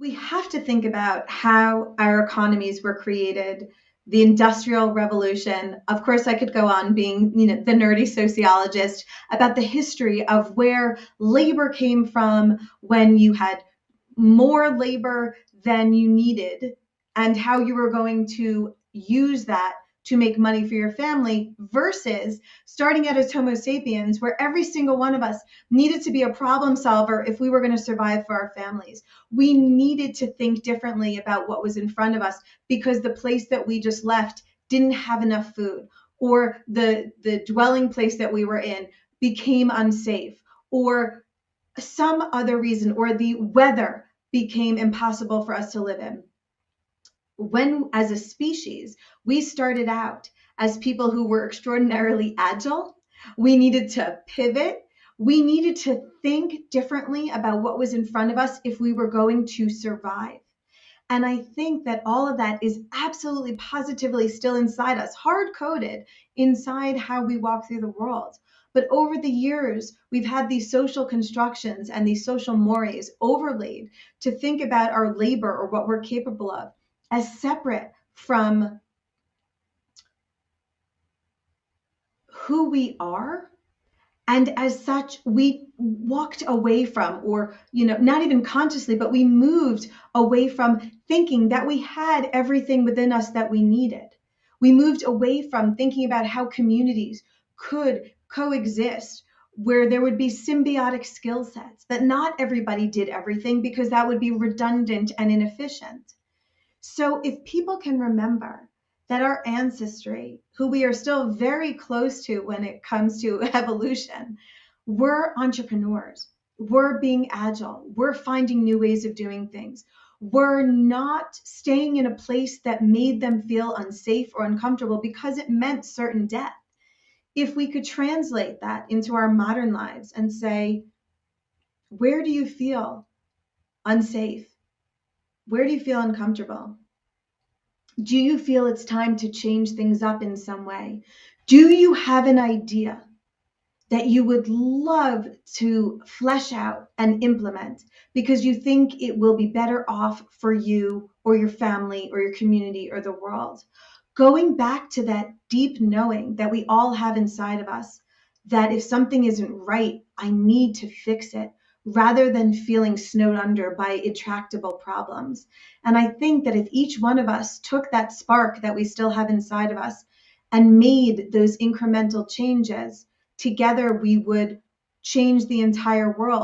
We have to think about how our economies were created, the Industrial Revolution. Of course, I could go on being, the nerdy sociologist about the history of where labor came from when you had more labor than you needed and how you were going to use that to make money for your family versus starting out as Homo sapiens, where every single one of us needed to be a problem solver if we were going to survive for our families. We needed to think differently about what was in front of us because the place that we just left didn't have enough food, or the dwelling place that we were in became unsafe, or some other reason, or the weather became impossible for us to live in. When, as a species, we started out as people who were extraordinarily agile, we needed to pivot. We needed to think differently about what was in front of us if we were going to survive. And I think that all of that is absolutely positively still inside us, hard coded inside how we walk through the world. But over the years, we've had these social constructions and these social mores overlaid to think about our labor or what we're capable of as separate from who we are. And as such, we walked away from, or, not even consciously, but we moved away from thinking that we had everything within us that we needed. We moved away from thinking about how communities could coexist, where there would be symbiotic skill sets, that not everybody did everything because that would be redundant and inefficient. So if people can remember that our ancestry, who we are still very close to when it comes to evolution, were entrepreneurs, we're being agile, we're finding new ways of doing things, we're not staying in a place that made them feel unsafe or uncomfortable because it meant certain death. If we could translate that into our modern lives and say, where do you feel unsafe? Where do you feel uncomfortable? Do you feel it's time to change things up in some way? Do you have an idea that you would love to flesh out and implement because you think it will be better off for you or your family or your community or the world? Going back to that deep knowing that we all have inside of us, that if something isn't right, I need to fix it, rather than feeling snowed under by intractable problems. And I think that if each one of us took that spark that we still have inside of us and made those incremental changes, together we would change the entire world.